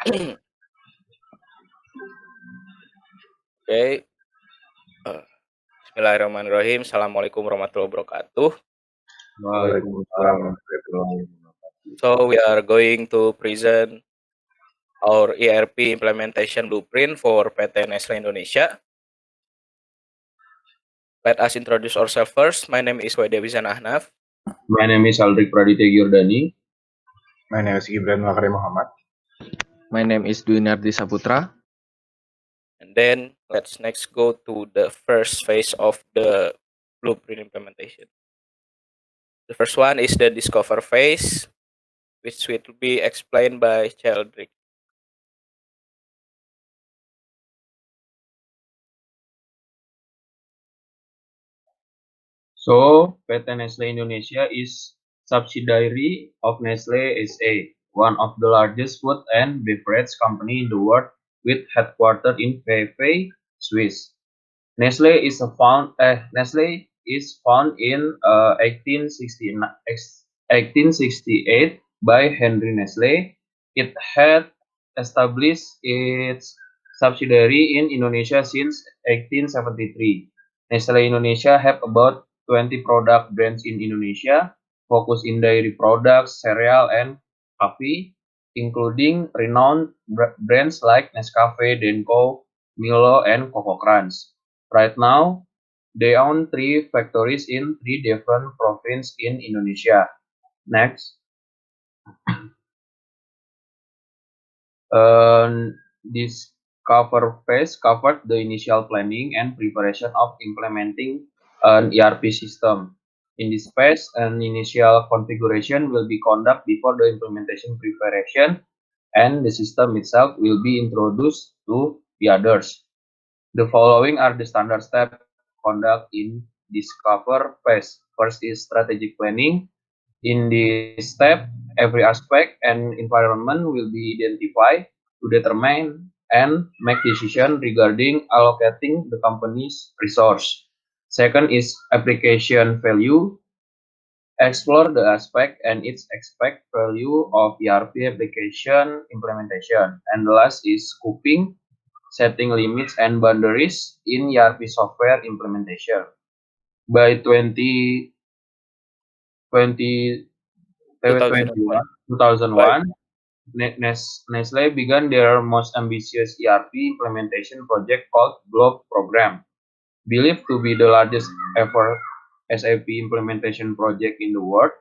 Oke, bismillahirrahmanirrahim. Assalamualaikum warahmatullahi wabarakatuh. Waalaikumsalam warahmatullahi wabarakatuh. So we are going to present our ERP implementation blueprint for PT Nestle Indonesia. Let us introduce ourselves first. My name is Wade Wizan Ahnaf. My name is Aldrik Praditya Giordani. My name is Gibran Makari Muhammad. My name is Dwinardi Saputra. And then let's next go to the first phase of the blueprint implementation. The first one is the discover phase, which will be explained by Childrick. So, PT Nestle Indonesia is subsidiary of Nestle SA, one of the largest food and beverage company in the world with headquarters in Vevey, Swiss. Nestle is found in 1868 by Henry Nestle. It had established its subsidiary in Indonesia since 1873. Nestle Indonesia have about 20 product brands in Indonesia, focused in dairy products, cereal, and coffee, including renowned brands like Nescafe, Denko, Milo, and Coco Crunch. Right now, they own 3 factories in 3 different provinces in Indonesia. Next. This cover phase covered the initial planning and preparation of implementing an ERP system. In this phase, an initial configuration will be conducted before the implementation preparation, and the system itself will be introduced to the others. The following are the standard steps conducted in discover phase. First is strategic planning. In this step, every aspect and environment will be identified to determine and make decision regarding allocating the company's resource. Second is application value. Explore the aspect and its expect value of ERP application implementation. And the last is scoping, setting limits and boundaries in ERP software implementation. By 2001, Nestle began their most ambitious ERP implementation project called GLOBE program, believed to be the largest ever SAP implementation project in the world.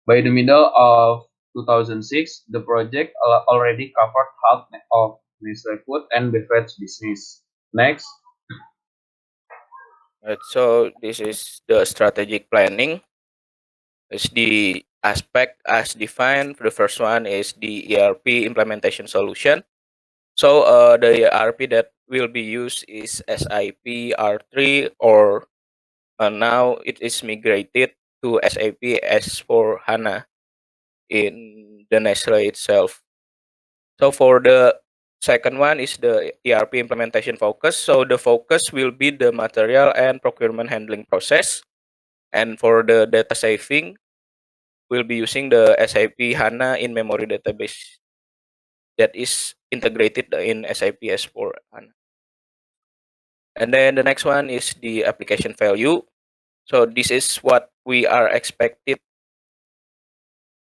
By the middle of 2006, the project already covered half of Nestle food and beverage business. Next. Right, so this is the strategic planning. It's the aspect as defined. The first one is the ERP implementation solution. So the ERP that will be used is SAP R3, or now it is migrated to SAP S4 HANA in the Nestle itself. So for the second one is the ERP implementation focus. So the focus will be the material and procurement handling process. And for the data saving, we'll be using the SAP HANA in-memory database that is integrated in SAP S4 HANA. And then the next one is the application value. So this is what we are expected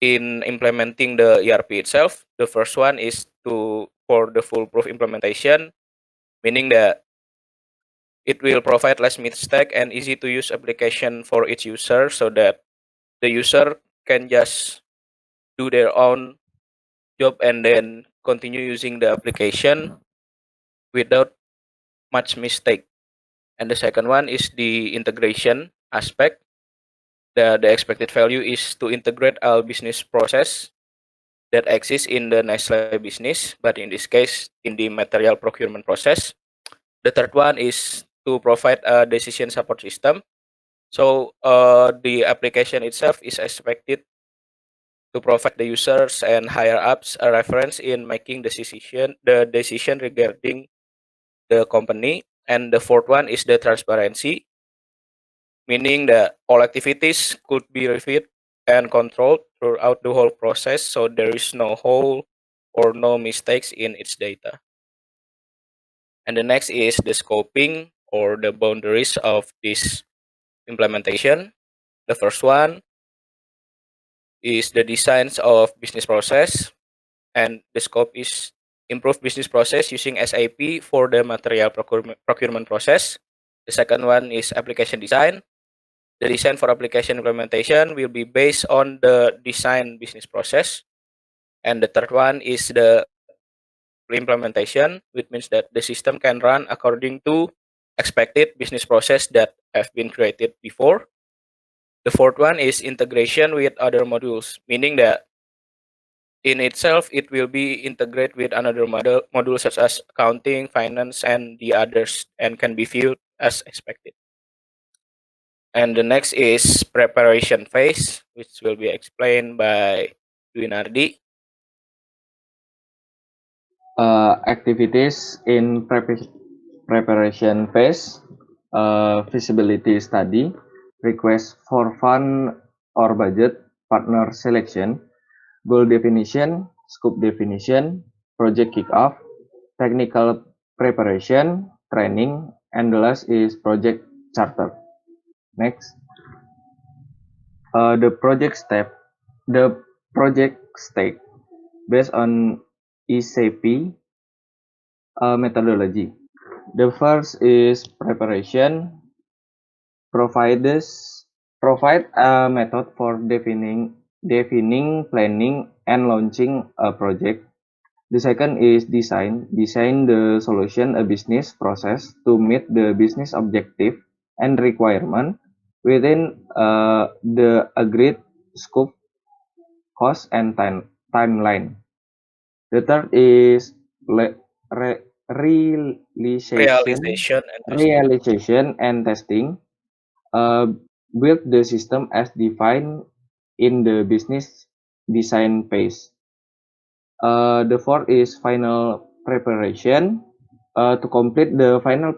in implementing the ERP itself. The first one is for the foolproof implementation, meaning that it will provide less mistake and easy to use application for each user, so that the user can just do their own job and then continue using the application without much mistake. And the second one is the integration aspect. The expected value is to integrate all business process that exists in the Nestle business, but in this case, in the material procurement process. The third one is to provide a decision support system. So the application itself is expected to provide the users and higher ups a reference in making the decision regarding the company. And the fourth one is the transparency, meaning that all activities could be reviewed and controlled throughout the whole process, so there is no hole or no mistakes in its data. And the next is the scoping or the boundaries of this implementation. The first one is the designs of business process, and the scope is improve business process using SAP for the material procurement process. The second one is application design. The design for application implementation will be based on the design business process. And the third one is the implementation, which means that the system can run according to expected business process that have been created before. The fourth one is integration with other modules, meaning that in itself it will be integrated with another module such as accounting, finance, and the others, and can be viewed as expected. And the next is preparation phase, which will be explained by Dwinardi. Activities in preparation phase, feasibility study, request for fund or budget, partner selection, goal definition, scope definition, project kickoff, technical preparation, training, and the last is project charter. Next, the project stake based on SAP methodology. The first is preparation, provide a method for defining, planning, and launching a project. The second is design the solution a business process to meet the business objective and requirement within the agreed scope, cost, and timeline. The third is realization and testing. Build the system as defined in the business design phase. The fourth is final preparation. To complete the final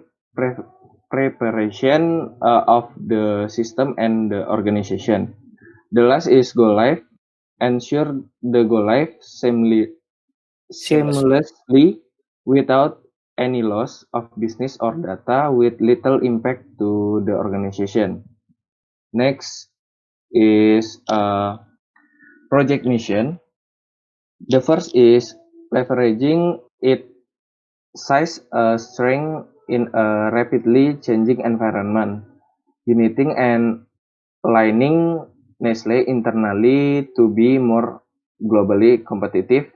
preparation of the system and the organization. The last is go live. Ensure the go live seamlessly without any loss of business or data with little impact to the organization. Next is project mission. The first is leveraging its size strength in a rapidly changing environment, uniting and aligning Nestle internally to be more globally competitive.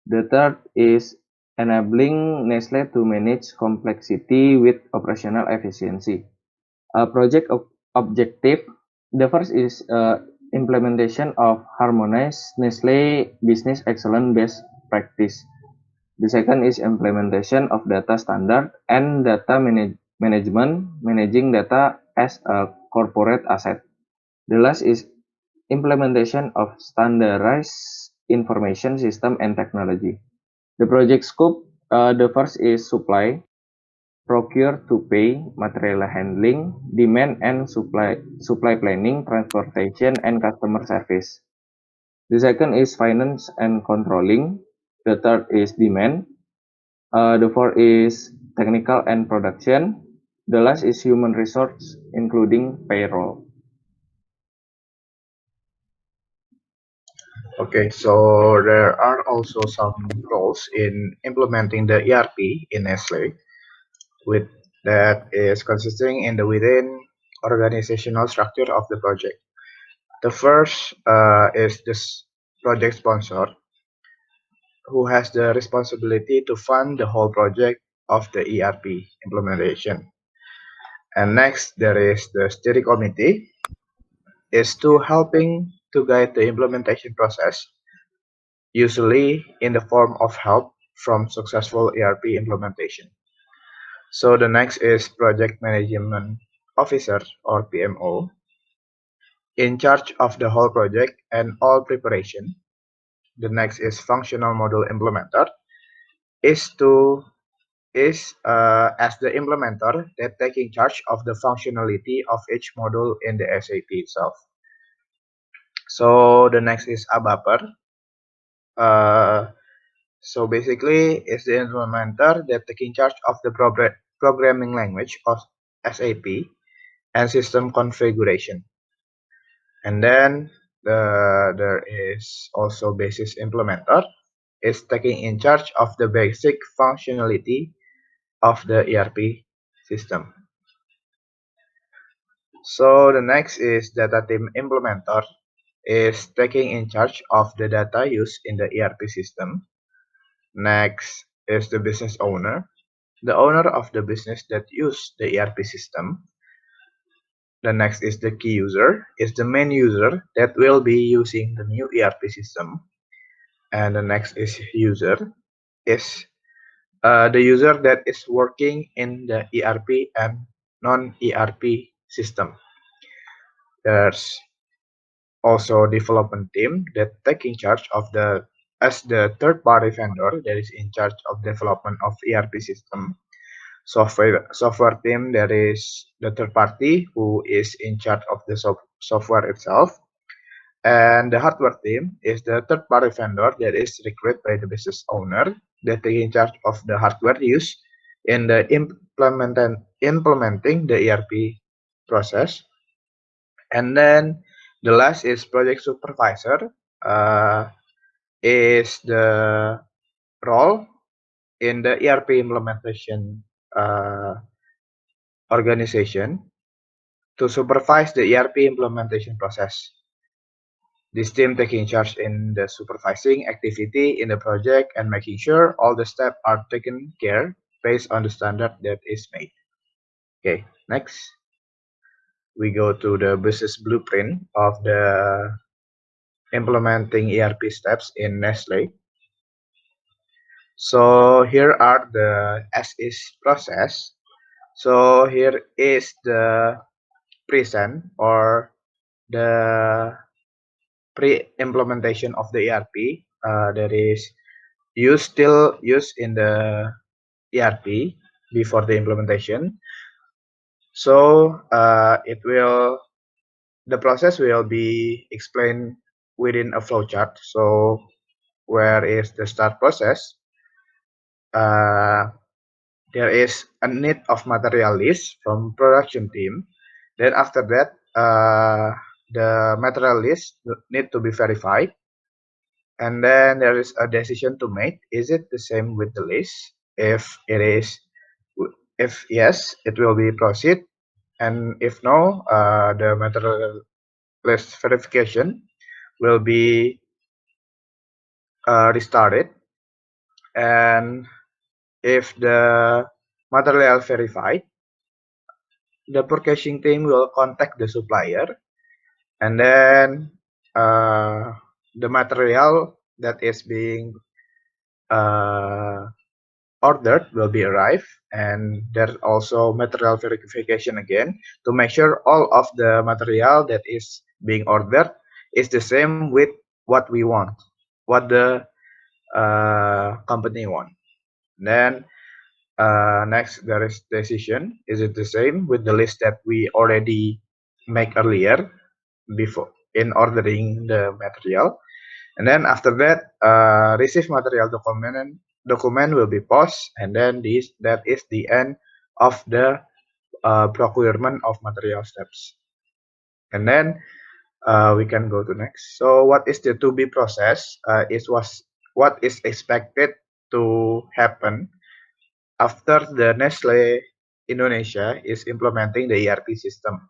The third is enabling Nestle to manage complexity with operational efficiency. Project objective. The first is implementation of harmonized Nestle business excellence best practice. The second is implementation of data standard and data management, managing data as a corporate asset. The last is implementation of standardized information system and technology. The project scope, the first is supply, procure to pay, material handling, demand and supply planning, transportation, and customer service. The second is finance and controlling. The third is demand. The fourth is technical and production. The last is human resource, including payroll. Okay, so there are also some roles in implementing the ERP in Nestle, with that is consisting in the within organizational structure of the project. The first is this project sponsor, who has the responsibility to fund the whole project of the ERP implementation. And next, there is the steering committee, is to helping to guide the implementation process, usually in the form of help from successful ERP implementation. So the next is project management officer or PMO, in charge of the whole project and all preparation. The next is functional module implementer, is as the implementer that taking charge of the functionality of each module in the SAP itself. So the next is ABAPer, So basically, it's the implementer that taking charge of the programming language of SAP and system configuration. And then there is also basis implementer is taking in charge of the basic functionality of the ERP system. So the next is data team implementer is taking in charge of the data used in the ERP system. Next is the business owner, the owner of the business that use the ERP system. The next is the key user, is the main user that will be using the new ERP system. And the next is user, is the user that is working in the ERP and non-ERP system. There's also development team that taking charge of as the third-party vendor that is in charge of development of ERP system. Software team, that is the third party who is in charge of the software itself. And the hardware team is the third party vendor that is recruited by the business owner that take in charge of the hardware used in the implementing the ERP process. And then the last is project supervisor, is the role in the ERP implementation organization to supervise the ERP implementation process. This team taking charge in the supervising activity in the project and making sure all the steps are taken care based on the standard that is made. Okay, next we go to the business blueprint of the implementing ERP steps in Nestle. So here are the as-is process. So here is the present or the pre-implementation of the ERP that is still used in the ERP before the implementation. So the process will be explained within a flowchart. So where is the start process? There is a need of material list from production team. Then after that, the material list need to be verified. And then there is a decision to make. Is it the same with the list? If yes, it will be proceed. And if no, the material list verification will be restarted. And if the material verified, the purchasing team will contact the supplier, and then the material that is being ordered will be arrived, and there's also material verification again to make sure all of the material that is being ordered is the same with what we want, what the company want. Then next there is decision. Is it the same with the list that we already make earlier before in ordering the material? And then after that, receive material document will be paused, and then that is the end of the procurement of material steps. And then we can go to next. So what is the to be process? What is expected to happen after the Nestle Indonesia is implementing the ERP system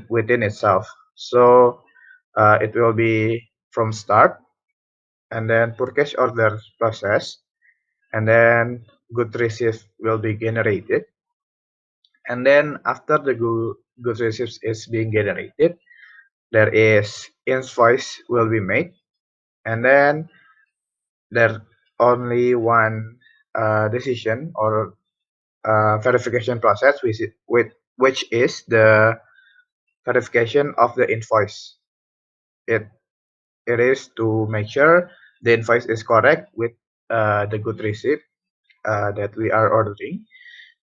within itself. So it will be from start, and then purchase order process, and then good receipt will be generated. And then after the good receipt is being generated, there is invoice will be made, and then there only one decision or verification process which is the verification of the invoice. It is to make sure the invoice is correct with the good receipt that we are ordering.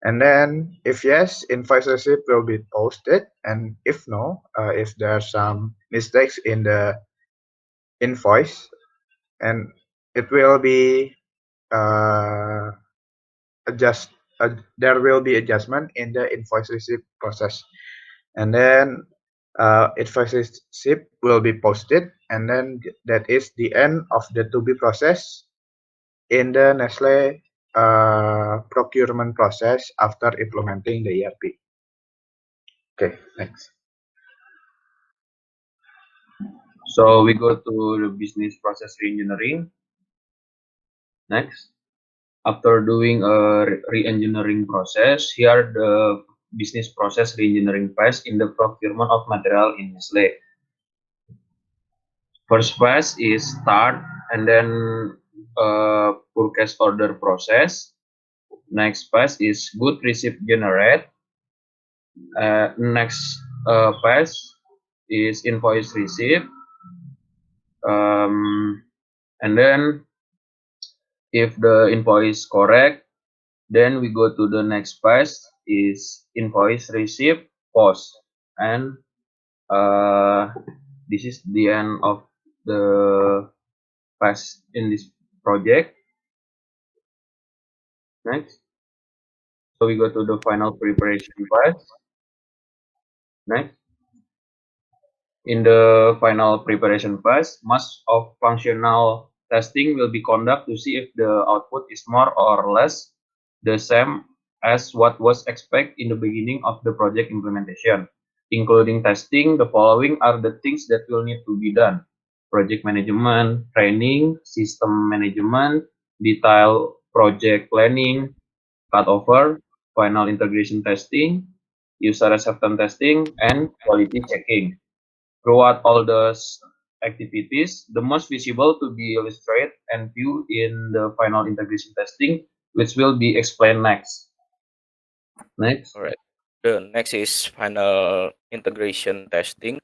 And then if yes, invoice receipt will be posted, and if no, if there are some mistakes in the invoice, and it will be there will be adjustment in the invoice receipt process, and then invoice receipt will be posted, and then that is the end of the to be process in the Nestle procurement process after implementing the ERP. Okay, next. So we go to the business process reengineering. Next. After doing a re-engineering process, here the business process re-engineering phase in the procurement of material in Nestle. First phase is start and then purchase order process. Next phase is good receipt generate. Next phase is invoice receipt. And then if the invoice correct, then we go to the next phase is invoice receipt post, and this is the end of the phase in this project. Next, so we go to the final preparation phase. Next, in the final preparation phase, most of functional testing will be conducted to see if the output is more or less the same as what was expected in the beginning of the project implementation. Including testing, the following are the things that will need to be done: project management, training, system management, detailed project planning, cutover, final integration testing, user acceptance testing, and quality checking. Throughout all those activities, the most visible to be illustrated and viewed in the final integration testing, which will be explained next. Next. All right. The next is final integration testing.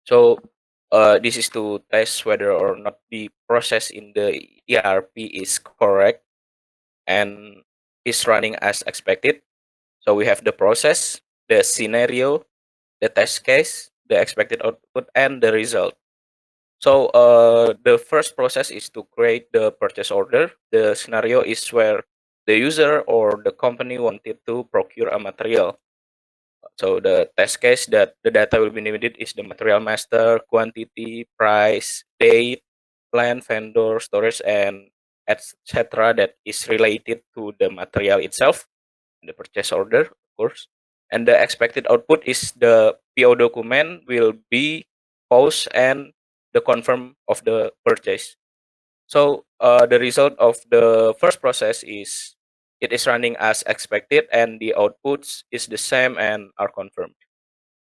So this is to test whether or not the process in the ERP is correct and is running as expected. So we have the process, the scenario, the test case, the expected output, and the result. So the first process is to create the purchase order. The scenario is where the user or the company wanted to procure a material. So the test case that the data will be needed is the material master, quantity, price, date, plan, vendor, storage, and etc. that is related to the material itself, the purchase order, of course. And the expected output is the PO document will be post and the confirm of the purchase. So the result of the first process is it is running as expected and the outputs is the same and are confirmed.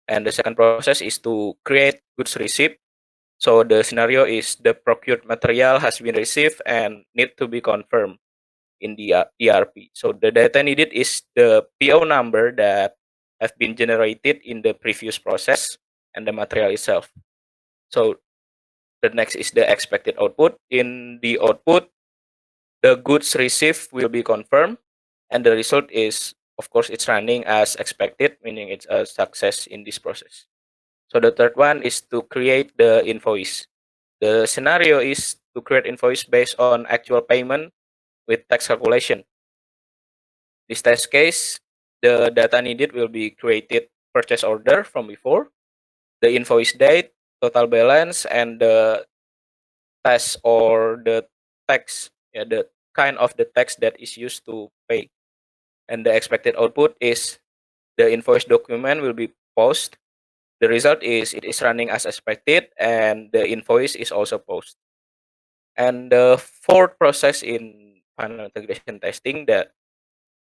And the second process is to create goods receipt. So the scenario is the procured material has been received and need to be confirmed in the ERP. So the data needed is the PO number that have been generated in the previous process and the material itself. So the next is the expected output. In the output, the goods received will be confirmed, and the result is, of course, it's running as expected, meaning it's a success in this process. So the third one is to create the invoice. The scenario is to create invoice based on actual payment with tax calculation. This test case, the data needed will be created purchase order from before, the invoice date, total balance, and the tax or the tax, the kind of the tax that is used to pay. And the expected output is the invoice document will be posted. The result is it is running as expected and the invoice is also posted. And the fourth process in final integration testing that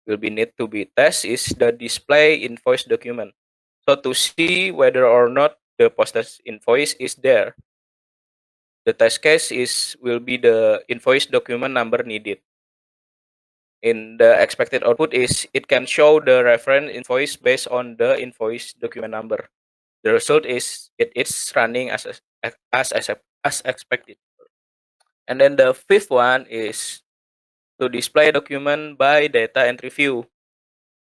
will be need to be tested is the display invoice document. So to see whether or not the posted invoice is there, the test case is will be the invoice document number needed. In the expected output is it can show the reference invoice based on the invoice document number. The result is it's running as expected. And then the fifth one is to display document by data entry view.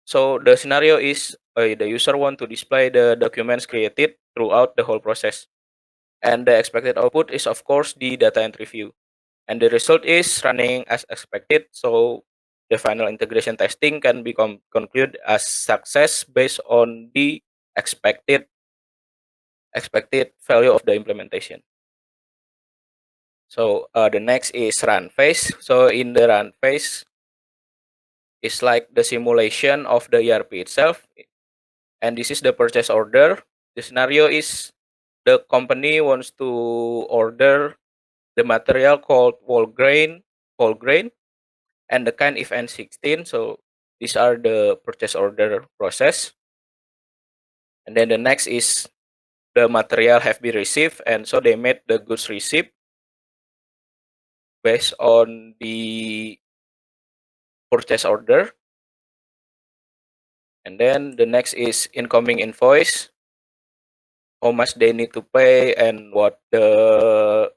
So the scenario is the user want to display the documents created throughout the whole process. And the expected output is of course the data entry view. and the result is running as expected. So the final integration testing can be concluded as success based on the expected value of the implementation. So the next is run phase. So in the run phase, it's like the simulation of the ERP itself, and this is the purchase order. The scenario is the company wants to order the material called whole grain, and the kind if N16. So these are the purchase order process. And then the next is the material have been received, and so they made the goods receipt based on the purchase order. And then the next is incoming invoice, how much they need to pay, and what are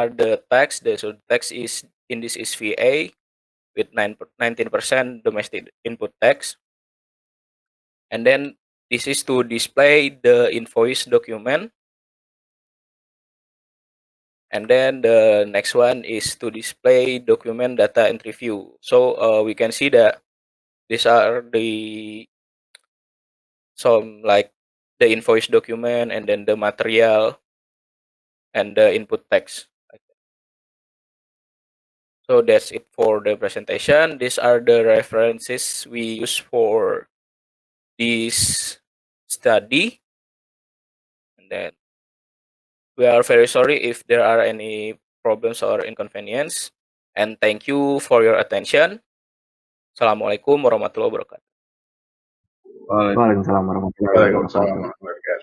the tax. So tax is in this is VA with 19% domestic input tax. And then this is to display the invoice document. And then the next one is to display document data entry view. So we can see that these are some like the invoice document, and then the material and the input text. So that's it for the presentation. These are the references we use for this study. And then we are very sorry if there are any problems or inconvenience. And thank you for your attention. Assalamualaikum warahmatullahi wabarakatuh. Waalaikumsalam warahmatullahi Waalaikumsalam wabarakatuh. warahmatullahi wabarakatuh.